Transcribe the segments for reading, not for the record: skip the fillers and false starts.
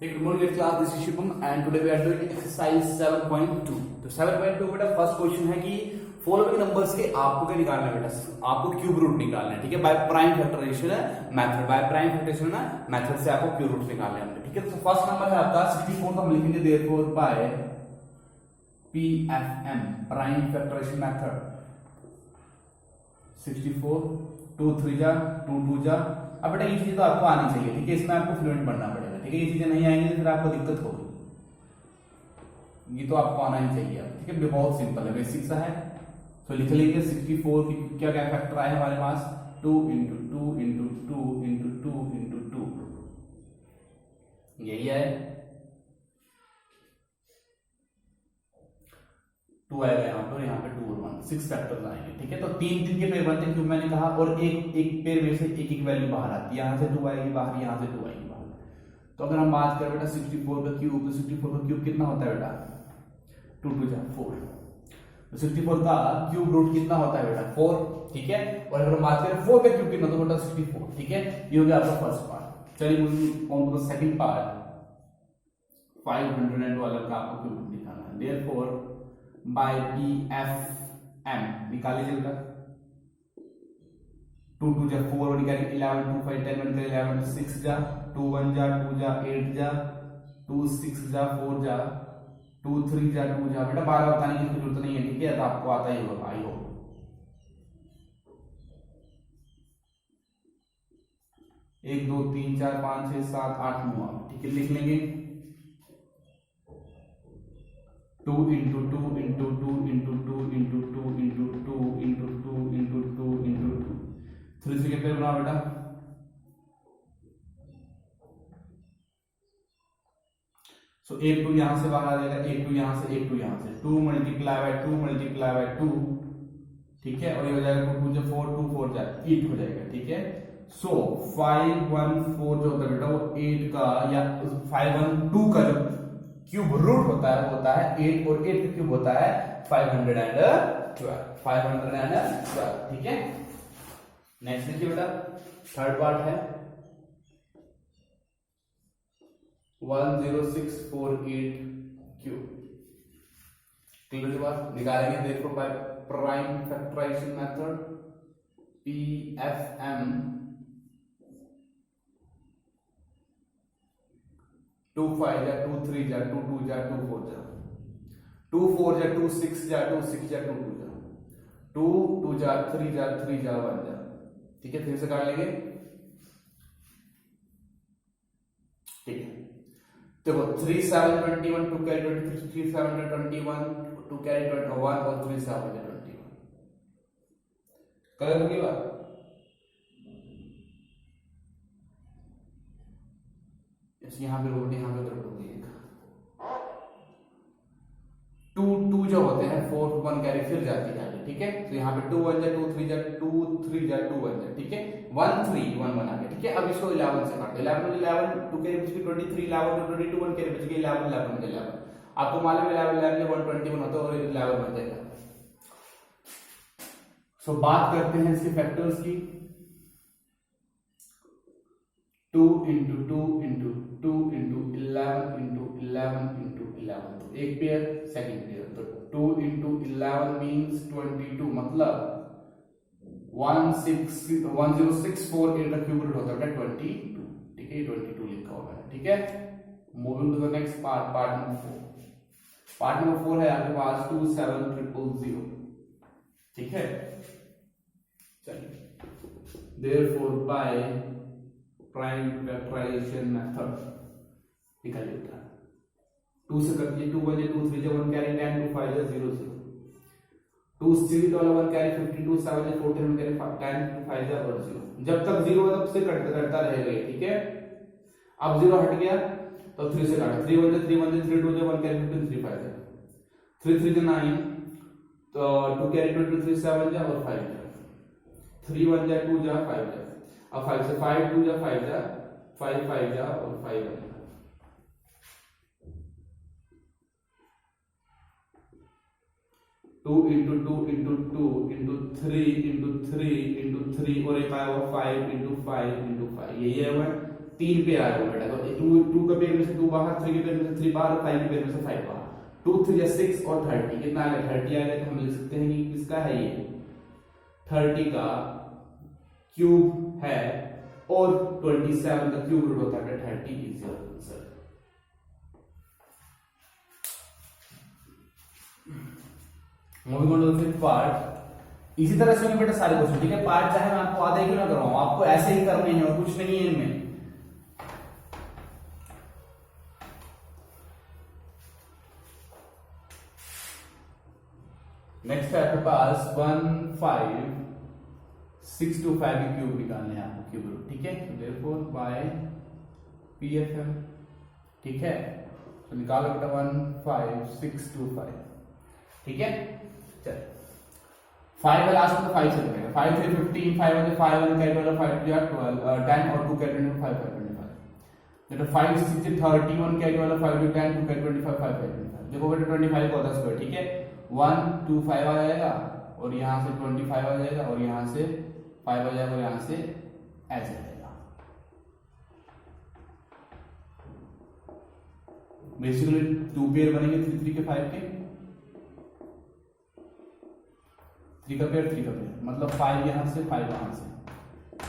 Good morning class, this is Shubham and today we are doing exercise 7.2. तो 7.2 बेटा first question है कि following numbers के आपको क्या निकालना है बेटा, आपको क्यूब रूट निकालना है, ठीक है, by prime factorization method, by prime factorization method से आपको क्यूब रूट निकालने हैं, ठीक है। तो फर्स्ट नंबर है आपका 64, तो हम लिखेंगे therefore by PFM prime factorization method 64 2 3 जा 2 2 जा। अब बेटा ये चीज तो आपको आनी चाहिए, ठीक है, इसमें आपको फ्लुएंट बनना पड़ेगा, ठीक है। ये चीजें नहीं आएंगी तो फिर आपको दिक्कत होगी, ये तो आपको आना ही चाहिए, ठीक है। बहुत सिंपल है, बेसिक सा है। तो लिख लेंगे 64 की क्या क्या फैक्टर आए हमारे पास, 2 इंटू 2 इंटू 2 इंटू 2 इंटू 2, यही है 2 आएगा यहाँ पे, और यहाँ पे 2 और 1 6 फैक्टर्स आएंगे, ठीक है। तो 3 3 के पेयर बनते हैं क्यों मैंने कहा, और एक पेयर में से एक एक वैल्यू बाहर आती है, यहाँ से 2 आएगी बाहर, यहाँ से 2 आएगी बाहर। तो अगर हम बात करें बेटा 64 का क्यूब, तो 64 का क्यूब कितना होता है बेटा, 2 2 जा 4। तो 64 का क्यूब रूट कितना होता है बेटा 4, ठीक है। और अगर हम बात करें 4 का क्यूब कितना, तो बेटा 64, ठीक है। ये हो गया आपका फर्स्ट पार्ट। चलिए on to the second part, 500 वाला का आपको क्यूब रूट निकालना है। देयरफॉर बाय PFM निकाल लीजिए बेटा, 2 2 जा 4 और निकालिए 11 2 5 10 1 11 6 जा 2 1 जा 2 जा 8 जा 2 6 जा 4 जा 2 3 जा 2 जा। बेटा 12 बताने की जरूरत नहीं है, ठीक है, तो आपको आता ही होगा, आई होप। एक 2 3 4 5 6 7 8 9, ठीक है, लिख लेंगे 2 into 2 into 2 into 2 into 2 into 2 into 2 into 2 into 2, 3 से कितने बना बेटा, सो 1 2 यहां से बाहर आ जाएगा, 1 2 यहां से 1 2 यहां से, 2 मल्टीप्लाई बाय 2 मल्टीप्लाई बाय 2, ठीक है। और ये हो जाएगा 2 2 4 2 4 जा 8 हो जाएगा, ठीक है। सो 514 जो होता है बेटा वो 8 का या 512 का जो क्यूब रूट होता है वो होता है 8, और 8 का क्यूब होता है 512, ठीक है। नेक्स्ट देखिए बेटा, थर्ड पार्ट है 10648 क्यूब, क्लियर की बात, निकालेंगे देखो by prime factorization method PFM 2 5 जा 2 3 जा 2 2 जा 2 4 जा 2 4 जा 2 6 जा 2 6 जा 2 2 जा 2 2 जा 3 जा 3 जा 1 जा, ठीक है। 3 से काट लेंगे, ठीक है। देखो 3 7 21 2 कैरी 23 3 7 21 2 कैरी 21 और 3 7 21, कलर की बात। यहाँ पे रोड, यहाँ पे तरफ होगी 2 2 जो होते हैं 4 1 कैरी फिर जाती है आगे, ठीक है। तो यहाँ पे 2 1 जा 2 3 जा 2 3 जा 2 1 जा, ठीक है। 1 3 1 1 आ गया, ठीक है। अब इसको 11 से काट दो, 11 11 2 कैरी बच गई 23 11 22 1 कैरी बच गई 11 11 11, आपको मालूम है 11 11 121 होता है और 11 बन जाएगा। सो बात करते हैं इसके फैक्टर्स की, 2 into 2 into 2 into 11 into 11 into 11, तो एक पेयर सेकंड पेयर, तो 2 इंटू 11 मीन्स 22, मतलब 10648 का क्यूब रूट होता है 22, ठीक है, 22 लिखा होगा, ठीक है। Moving to the next part, part number 4। Part number 4 है आपके पास 27000, ठीक है। चलिए therefore by prime factorization method निकालिए बेटा, 2 से करती है 2 1 2 3 1 कैरी 10 2 5 0 0, 2 सीरीज वाला 1 कैरी 52 7 14 कैरी 10 2 5 और 0, जब तक 0 है तब से करता रहेगा, ठीक है। अब 0 हट गया तो 3 से काटा, 3 1 3 1 3 2 1 कैरी 15 3 5 3 3 9, तो 2 कैरी 23 7 जा और 5 जा, 3 1 जा 2 जा 5 जा, अब 5 से 5 2 जा 5 जा 5 5 जा और 5 1 जा, 2 into 2 into 2 into 3 into 3 into 3 और एक आया 5 इंटू 5 इंटू 5, यही है 3 पेयर आ गया बेटा, तो 2 का पेयर में से 2 बाहर, 3 के पेयर में से 3 बाहर, 5 के पेयर में से 5 बाहर, 2 3 6 और 30 कितना आ गया 30 आ गया। तो हम लिख सकते हैं कि किसका है ये 30 का क्यूब है और 27 का क्यूब रूट होता है 30 is your answer. Moving on to the fifth part. इसी तरह से होंगे बेटा सारे क्वेश्चन, ठीक है। पार्ट चाहे मैं आपको आधे क्यों ना कराऊं, आपको ऐसे ही करने हैं और कुछ नहीं है इनमें। नेक्स्ट है आपके पास 1 5 6 2 5 की क्यूब निकालने हैं आपको, क्यूब रूट, ठीक है। देयरफॉर बाय पीएफएम, ठीक है। तो निकालो बेटा 1 5 6 2 5, ठीक है। चल 5 है लास्ट में, तो 5 से करेगा। 5 3 15, 5 1 5 1 कैट वाला 5 2 12 10 और 2 कैट 25 5 25। बेटा 5 6 31 कैट वाला 5 2 10 2 कैट 25 5 25। देखो बेटा 25 को 10 स्क्वायर, ठीक है। 1 2 5 आ जाएगा और यहां से 25 आ जाएगा और यहां से 5 आ जाएगा और यहां से ऐसे आएगा। बेसिकली 2 पेयर बनेंगे 3 3 के 5 के, 3 का पेयर 3 का पेयर, मतलब 5 यहां से 5 वहां से,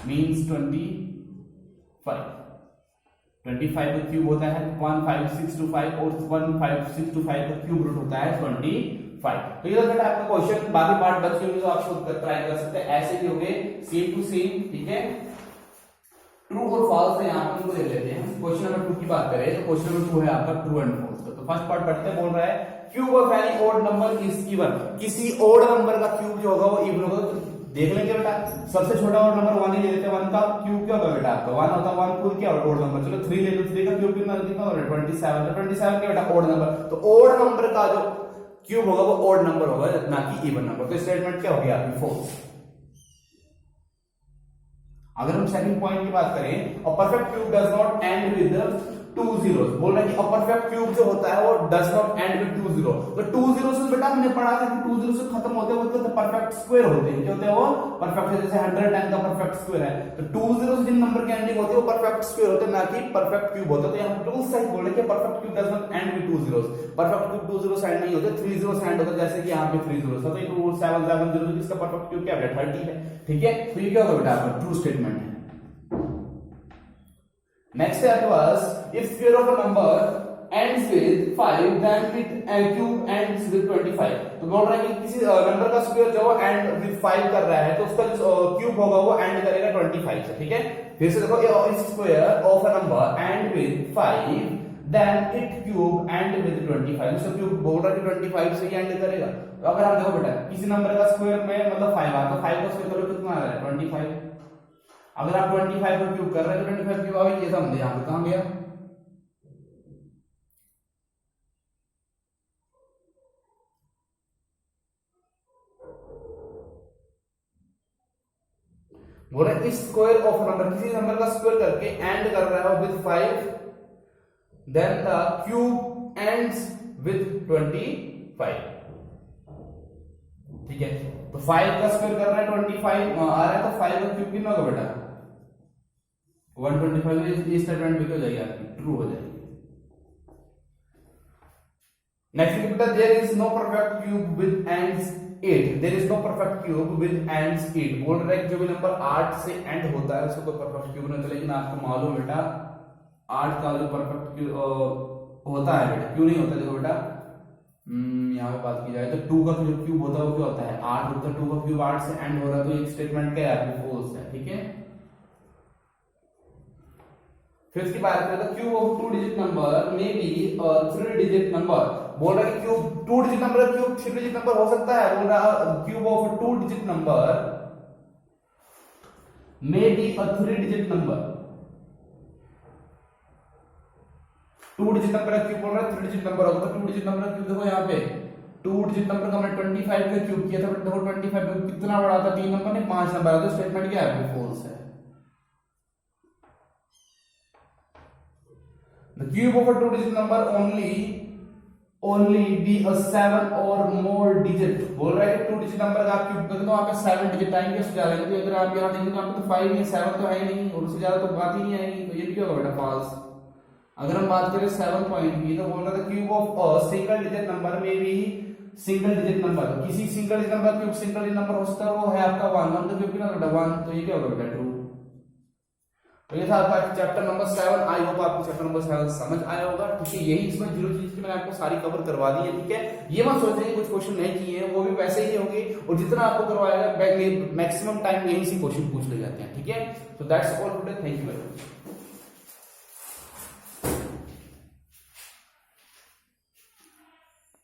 मींस 25 का क्यूब होता है 1 5 6 2 5 और 1 5 6 2 5 का क्यूब रूट होता है 25। तो ये बेटा आपका क्वेश्चन, बाकी पार्ट बच गए तो आप खुद ट्राई कर सकते हैं, ऐसे ही होंगे सेम टू सेम, ठीक है। ट्रू और फॉल्स है, यहाँ पर इनको ले लेते हैं। क्वेश्चन नंबर 2 की बात करें तो क्वेश्चन नंबर 2 है आपका ट्रू एंड फॉल्स का। तो फर्स्ट पार्ट पढ़ते हैं, बोल रहा है cube of any odd number is even. किसी ओड नंबर का क्यूब जो होगा वो इवन होगा। तो देख लेंगे बेटा, सबसे छोटा ओड नंबर 1 ही ले लेते हैं। 1 का क्यूब क्या होगा बेटा आपका 1 होता है, 1 फुल क्या ओड नंबर, चलो 3 ले लो, 3 का क्यूब कितना होगा 27। तो 27 क्या बेटा ओड नंबर, तो ओड नंबर का जो क्यूब होगा वो ओड नंबर होगा ना कि इवन नंबर। तो स्टेटमेंट क्या हो गया आपकी फॉल्स। अगर हम सेकंड पॉइंट की बात करें, a perfect cube does not and with 2 zeros, बोल रहा है कि अ परफेक्ट क्यूब जो होता है वो डज नॉट एंड विद 2 0। तो 2 0 से बेटा हमने पढ़ा था कि 2 0 से खत्म होते हैं वो तो परफेक्ट स्क्वायर होते हैं। क्या होते हैं वो परफेक्ट, जैसे 110 का परफेक्ट स्क्वायर है, तो 2 0 से जिन नंबर की एंडिंग होती है वो परफेक्ट स्क्वायर होते हैं, ना कि परफेक्ट क्यूब होता है। तो यहां टू साइड बोल रहे हैं कि perfect cube does not and with 2 zeros। Perfect cube 2 0 से एंड नहीं होते, 3 0 से एंड होता है, जैसे कि यहां पे 3 0 था, तो 2 7 7 0, इसका परफेक्ट क्यूब क्या है 30 है, ठीक है। तो ये क्या होगा बेटा आपका ट्रू स्टेटमेंट है। नेक्स्ट है आपके पास, if square of a number ends with 5 then it cube ends with 25। तो बोल रहा है कि किसी नंबर का स्क्वायर जो एंड विद 5 कर रहा है तो उसका जो क्यूब होगा वो एंड करेगा 25 से, ठीक है। फिर से देखो, if square of a number and with 5 then it cube end with 25। तो क्यूब बोल रहा है कि 25 से ही एंड करेगा। तो अगर आप देखो बेटा किसी नंबर का स्क्वायर में मतलब 5 आता है, 5 का स्क्वायर करो कितना आ रहा है 25। अगर आप 25 का क्यूब कर रहे हैं तो 25 क्यूब आगे ये समझे यहां पे कहां गया, बोल रहे स्क्वायर ऑफ नंबर, किसी नंबर का स्क्वायर करके एंड कर रहा है with 5 then the cube ends with 25, ठीक है। तो 5 का स्क्वायर कर रहा है 25 आ रहा है, तो 5 का क्यूब कितना होगा बेटा 125। इस स्टेटमेंट भी हो जाएगी आपकी ट्रू हो जाएगी। नेक्स्ट बेटा, there is no perfect cube with ends 8। There is no perfect cube with ends 8। बोल रहा है कि जो भी नंबर 8 से एंड होता है उसको कोई परफेक्ट क्यूब नहीं होता। लेकिन आपको मालूम बेटा 8 का जो परफेक्ट क्यूब होता है बेटा, क्यों नहीं होता, देखो बेटा यहाँ पे बात की जाए तो 2 का जो क्यूब होता है वो क्या होता है 8 होता है। 2 का क्यूब 8 से एंड हो रहा है, तो एक स्टेटमेंट क्या है आपकी फॉल्स है, ठीक है। फिर इसकी बात करें तो cube of 2 digit number may be 3 digit number. बोल रहा है कि क्यूब 2 डिजिट नंबर का क्यूब 3 डिजिट नंबर हो सकता है। बोल रहा है cube of 2 digit number may be 3 digit number. 2 digit number का क्यूब बोल रहा है 3 डिजिट नंबर होगा, तो 2 डिजिट नंबर का क्यूब देखो यहाँ पे 2 डिजिट नंबर का मैंने 25 का क्यूब किया था, बट देखो 25 कितना बड़ा था, 3 नंबर नहीं 5 नंबर। तो स्टेटमेंट क्या है फॉल्स है। The cube of a 2 digit number only only be a 7 or more digit। बोल रहा है कि 2 डिजिट नंबर का आप क्यूब कर दो, वहां पे 7 डिजिट आएंगे, उससे ज्यादा नहीं। अगर आप यहां देखेंगे तो 5 या 7 तो है ही नहीं, और उससे ज्यादा तो बात ही नहीं आएगी, तो ये क्या होगा बेटा फॉल्स। अगर हम बात करें 7 पॉइंट की, तो बोल रहा था cube of a single digit number में भी सिंगल डिजिट नंबर, किसी single digit number cube single digit number हो सकता है, वो है आपका 1 का क्यूब कितना बेटा 1, तो ये क्या होगा बेटा ट्रू। तो ये था आपका चैप्टर नंबर 7। आई होप आपको चैप्टर नंबर 7 समझ आया होगा, ठीक है। यही इसमें 0 चीज की मैंने आपको सारी कवर करवा दी है, ठीक है। ये मत सोचें कुछ क्वेश्चन नहीं किए हैं, वो भी वैसे ही होंगे, और जितना आपको करवाएगा मैक्सिमम टाइम यही से क्वेश्चन पूछ ले जाते हैं, ठीक है। तो that's all today, thank you very much.